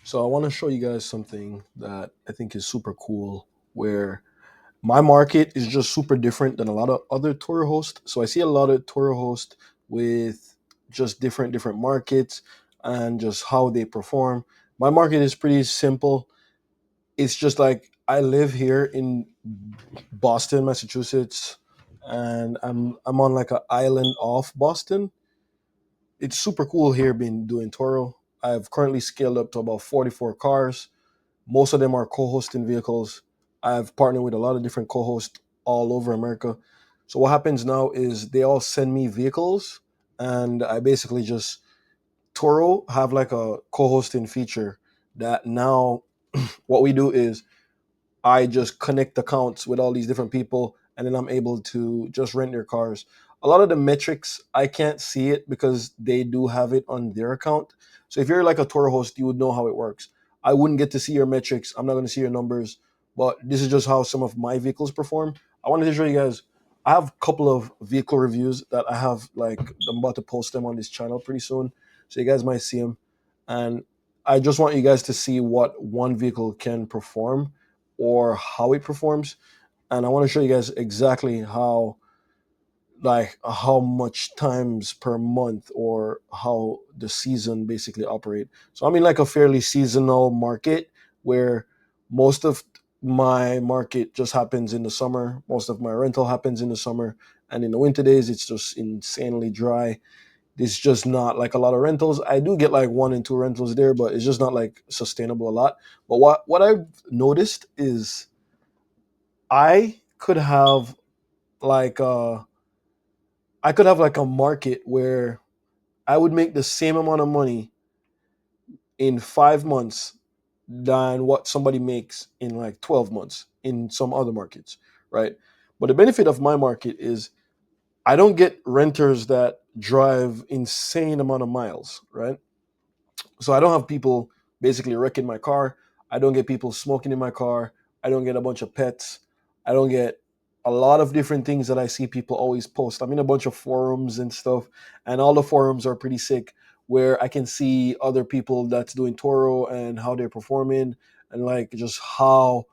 So I want to show you guys something that I think is super cool where my market is just super different than a lot of other tour hosts. So I see a lot of tour hosts with just different markets and just how they perform. My market is pretty simple. It's just like I live here in Boston, Massachusetts, and I'm on like an island off Boston. It's super cool here being doing Toro. I've currently scaled up to about 44 cars. Most of them are co-hosting vehicles. I've partnered with a lot of different co-hosts all over America. So what happens now is they all send me vehicles, and I basically just Toro have like a co-hosting feature that now what we do is I just connect accounts with all these different people, and then I'm able to just rent their cars. A lot of the metrics I can't see it because they do have it on their account. So if you're like a tour host, you would know how it works. I wouldn't get to see your metrics. I'm not going to see your numbers, but this is just how some of my vehicles perform. I wanted to show you guys. I have a couple of vehicle reviews that I have like I'm about to post them on this channel pretty soon, so you guys might see them. And I just want you guys to see what one vehicle can perform or how it performs, and I want to show you guys exactly how much times per month or how the season basically operate. So I'm in like a fairly seasonal market where most of my market just happens in the summer, most of my rental happens in the summer, and in the winter days it's just insanely dry. It's just not like a lot of rentals. I do get like one and two rentals there, but it's just not like sustainable a lot. But what I've noticed is I could have like I could have like a market where I would make the same amount of money in 5 months than what somebody makes in like 12 months in some other markets, right? But the benefit of my market is I don't get renters that drive insane amount of miles, right? So I don't have people basically wrecking my car. I don't get people smoking in my car. I don't get a bunch of pets. I don't get a lot of different things that I see people always post. I'm in a bunch of forums and stuff, and all the forums are pretty sick where I can see other people that's doing Toro and how they're performing and like just how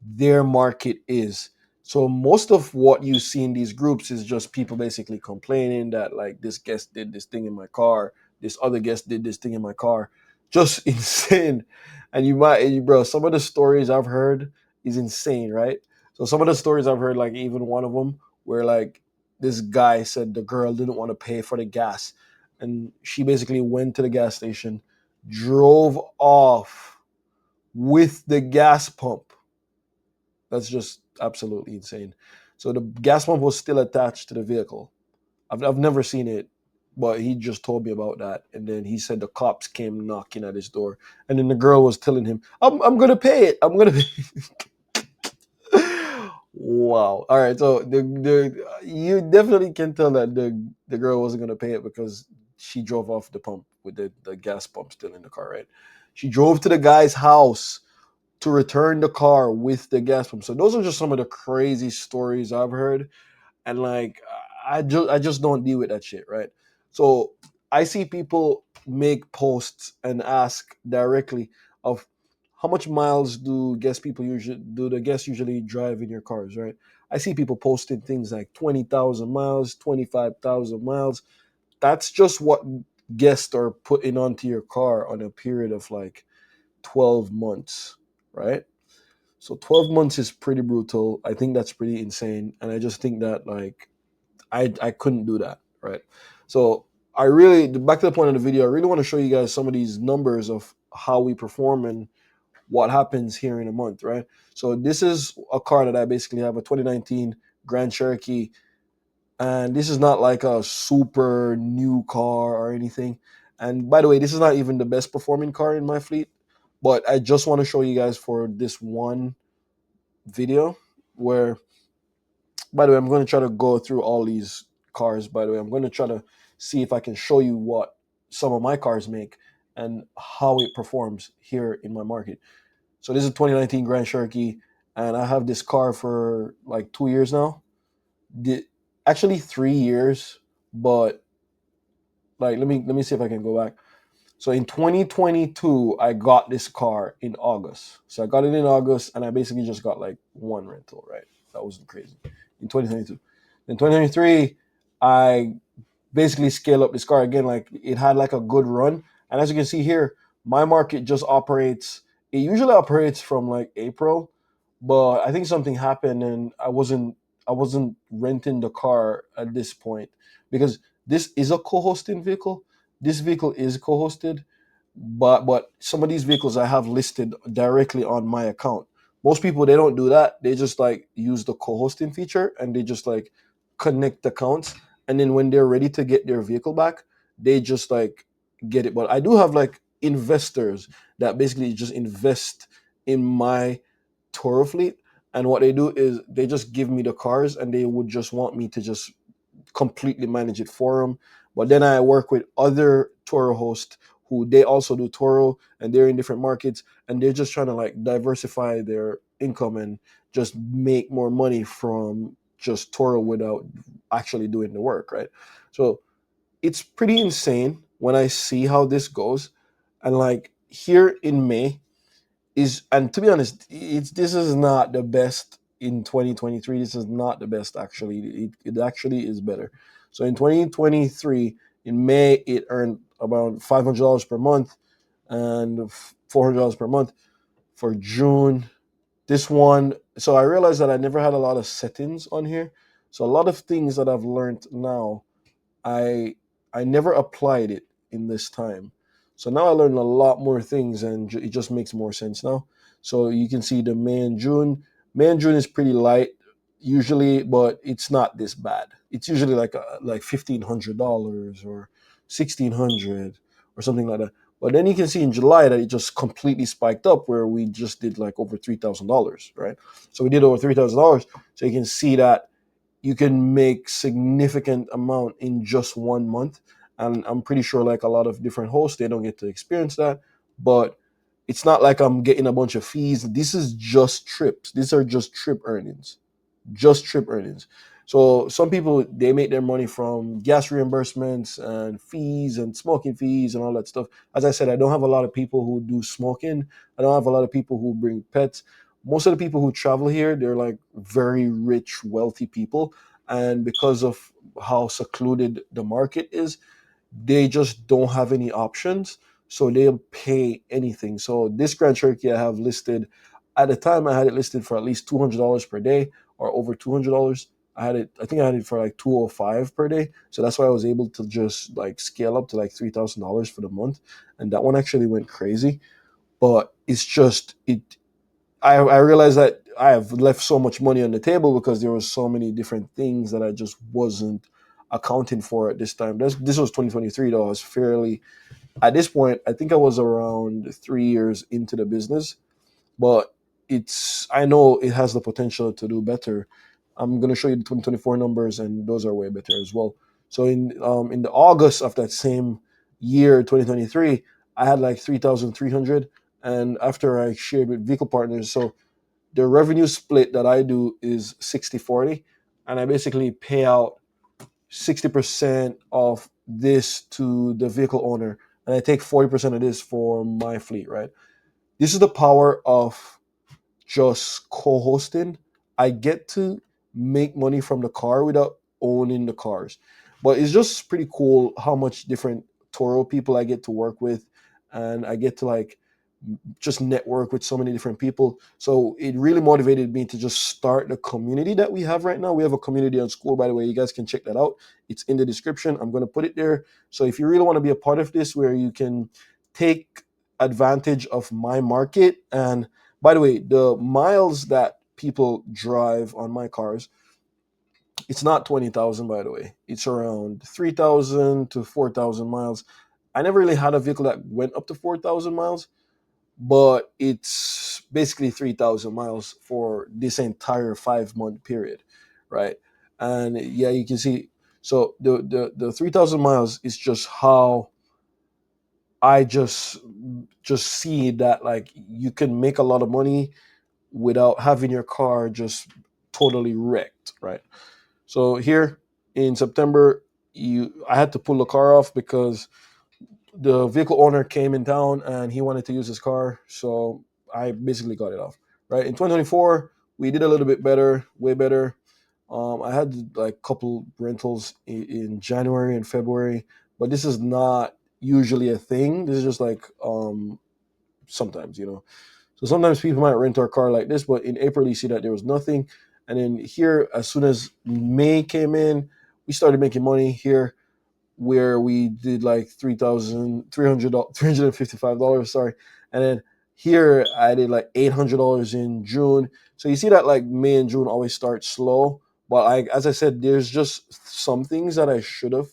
their market is. So most of what you see in these groups is just people basically complaining that like this guest did this thing in my car, this other guest did this thing in my car. Just insane. And bro, some of the stories I've heard is insane, right? So some of the stories I've heard, like even one of them where like this guy said the girl didn't want to pay for the gas, and she basically went to the gas station, drove off with the gas pump. That's just absolutely insane. So the gas pump was still attached to the vehicle. I've never seen it, but he just told me about that. And then he said the cops came knocking at his door. And then the girl was telling him, I'm going to pay it. I'm going to pay. Wow. All right. So you definitely can tell that the girl wasn't going to pay it because she drove off the pump with the gas pump still in the car, right? She drove to the guy's house to return the car with the gas pump. So those are just some of the crazy stories I've heard, and like I just don't deal with that shit, right? So I see people make posts and ask directly of how much miles do the guests usually drive in your cars, right? I see people posting things like 20,000 miles, 25,000 miles. That's just what guests are putting onto your car on a period of like 12 months, right? So 12 months is pretty brutal. I think that's pretty insane. And I just think that like I couldn't do that, right? So I really back to the point of the video, I really want to show you guys some of these numbers of how we perform and what happens here in a month, right? So this is a car that I basically have, a 2019 Grand Cherokee, and this is not like a super new car or anything. And by the way, this is not even the best performing car in my fleet, but I just want to show you guys for this one video where, by the way, I'm going to try to go through all these cars. By the way, I'm going to try to see if I can show you what some of my cars make and how it performs here in my market. So this is a 2019 Grand Cherokee, and I have this car for like 2 years now. The, Actually 3 years, but like let me see if I can go back. So in 2022, I got this car in August. So I got it in August, and I basically just got like one rental, right? That wasn't crazy. In 2022, in 2023, I basically scale up this car again. Like it had like a good run, and as you can see here, my market just operates. It usually operates from like April, but I think something happened, and I wasn't renting the car at this point because this is a co-hosting vehicle. This vehicle is co-hosted, but some of these vehicles I have listed directly on my account. Most people they don't do that. They just like use the co-hosting feature and they just like connect accounts, and then when they're ready to get their vehicle back, they just like get it. But I do have like investors that basically just invest in my Toro fleet, and what they do is they just give me the cars and they would just want me to just completely manage it for them. But then I work with other Toro hosts who they also do Toro and they're in different markets and they're just trying to like diversify their income and just make more money from just Toro without actually doing the work, right? So it's pretty insane when I see how this goes. And like here in May, is and to be honest, it's this is not the best in 2023. This is not the best actually. It actually is better. So in 2023, in May, it earned about $500 per month and $400 per month. For June, this one, so I realized that I never had a lot of settings on here. So a lot of things that I've learned now I I never applied it in this time. So now I learned a lot more things and it just makes more sense now. So you can see the May and June. May and June is pretty light usually, but it's not this bad. It's usually like $1,500 or 1,600 or something like that. But then you can see in July that it just completely spiked up where we just did like over $3,000, right? So we did over $3,000. So you can see that you can make significant amount in just 1 month, and I'm pretty sure like a lot of different hosts they don't get to experience that. But it's not like I'm getting a bunch of fees. This is just trips. These are just trip earnings, just trip earnings. So some people they make their money from gas reimbursements and fees and smoking fees and all that stuff. As I said, I don't have a lot of people who do smoking. I don't have a lot of people who bring pets. Most of the people who travel here, they're like very rich, wealthy people. And because of how secluded the market is, they just don't have any options, so they'll pay anything. So this Grand Cherokee I have listed, at the time I had it listed for at least $200 per day or over $200. I think I had it for like 205 per day. So that's why I was able to just like scale up to like $3,000 for the month, and that one actually went crazy. But it's just it. I realized that I have left so much money on the table because there was so many different things that I just wasn't accounting for at this time. This was 2023 though. I was fairly at this point. I think I was around 3 years into the business, but it's I know it has the potential to do better. I'm gonna show you the 2024 numbers, and those are way better as well. So in the August of that same year, 2023, I had like 3,300, and after I shared with vehicle partners, so the revenue split that I do is 60/40, and I basically pay out 60% of this to the vehicle owner, and I take 40% of this for my fleet, right? This is the power of just co-hosting. I get to make money from the car without owning the cars. But it's just pretty cool how much different Toro people I get to work with, and I get to like just network with so many different people. So it really motivated me to just start the community that we have right now. We have a community on Skool, by the way. You guys can check that out. It's in the description. I'm going to put it there. So if you really want to be a part of this, where you can take advantage of my market, and by the way, the miles that people drive on my cars, it's not 20,000, by the way. It's around 3,000 to 4,000 miles. I never really had a vehicle that went up to 4,000 miles, but it's basically 3,000 miles for this entire 5 month period, right? And yeah, you can see. So the 3,000 miles is just how I just see that like you can make a lot of money without having your car just totally wrecked, right? So here in September, you I had to pull the car off because the vehicle owner came in town and he wanted to use his car, so I basically got it off. Right in 2024, we did a little bit better, way better. I had like a couple rentals in January and February, but this is not usually a thing. This is just like sometimes, you know. So sometimes people might rent our car like this, but in April you see that there was nothing, and then here as soon as May came in, we started making money here where we did like $3,355. Sorry, and then here I did like $800 in June. So you see that like May and June always start slow, but as I said, there's just some things that I should have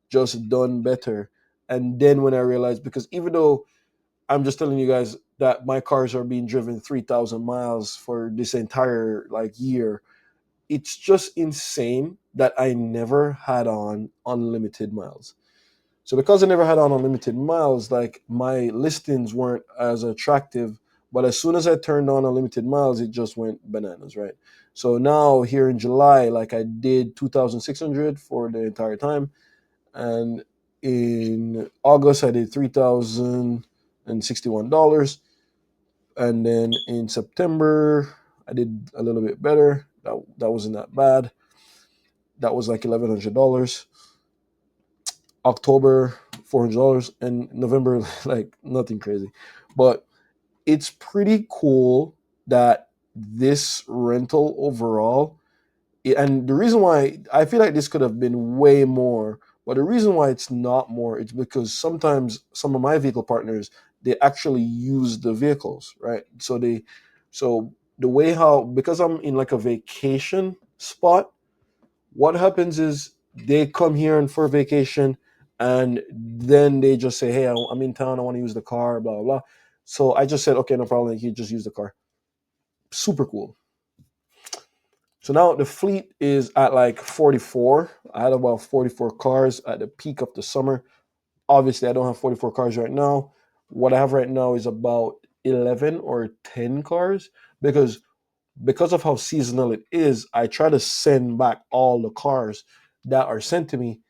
just done better. And then when I realized, because even though I'm just telling you guys that my cars are being driven 3,000 miles for this entire like year, it's just insane that I never had on unlimited miles. So because I never had on unlimited miles, like my listings weren't as attractive. But as soon as I turned on unlimited miles, it just went bananas, right? So now here in July, like I did 2,600 for the entire time, and in August I did $3,061, and then in September I did a little bit better. That wasn't that bad. That was like $1,100. October $400, and November like nothing crazy. But it's pretty cool that this rental overall, and the reason why I feel like this could have been way more, but the reason why it's not more is because sometimes some of my vehicle partners, they actually use the vehicles, right? So the way how, because I'm in like a vacation spot, what happens is they come here and for vacation, and then they just say, "Hey, I'm in town. I want to use the car." Blah blah blah. So I just said, "Okay, no problem. You just use the car." Super cool. So now the fleet is at like 44. I had about 44 cars at the peak of the summer. Obviously, I don't have 44 cars right now. What I have right now is about 11 or 10 cars, because of how seasonal it is. I try to send back all the cars that are sent to me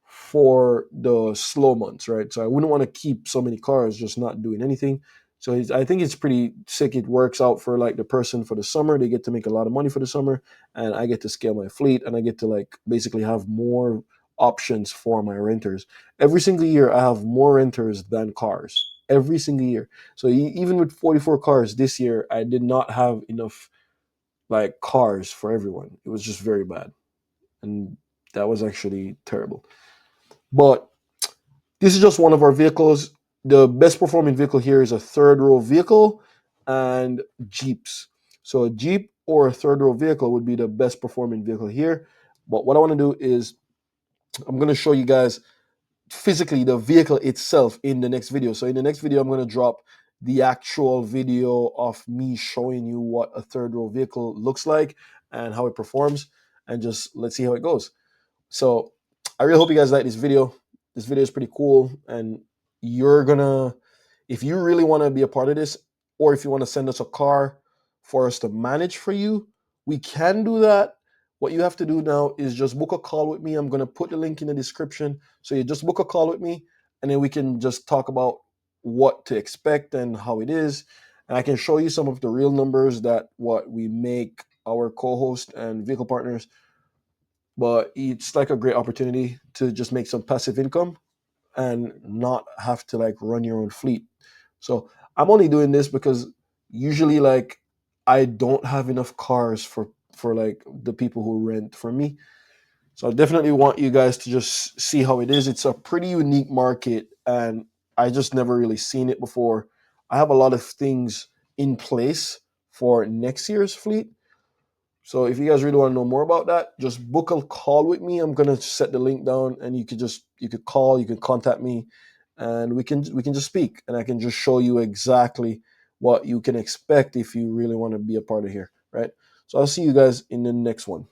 for the slow months, right? So I wouldn't want to keep so many cars just not doing anything. So I think it's pretty sick. It works out for like the person for the summer. They get to make a lot of money for the summer, and I get to scale my fleet, and I get to like basically have more options for my renters. Every single year, I have more renters than cars. Every single year. So even with 44 cars this year, I did not have enough like cars for everyone. It was just very bad, and that was actually terrible. But this is just one of our vehicles. The best performing vehicle here is a third row vehicle and Jeeps. So a Jeep or a third row vehicle would be the best performing vehicle here. But what I want to do is I'm going to show you guys physically the vehicle itself in the next video. So in the next video, I'm going to drop the actual video of me showing you what a third row vehicle looks like and how it performs, and just let's see how it goes. So I really hope you guys like this video. This video is pretty cool, and you're gonna, if you really want to be a part of this, or if you want to send us a car for us to manage for you, we can do that. What you have to do now is just book a call with me. I'm gonna put the link in the description. So you just book a call with me, and then we can just talk about what to expect and how it is. And I can show you some of the real numbers that what we make our co-host and vehicle partners. But it's like a great opportunity to just make some passive income and not have to like run your own fleet. So I'm only doing this because usually like I don't have enough cars for like the people who rent from me. So I definitely want you guys to just see how it is. It's a pretty unique market, and I just never really seen it before. I have a lot of things in place for next year's fleet. So if you guys really want to know more about that, just book a call with me. I'm gonna set the link down, and you could call, you can contact me, and we can just speak, and I can just show you exactly what you can expect if you really want to be a part of here, right? So I'll see you guys in the next one.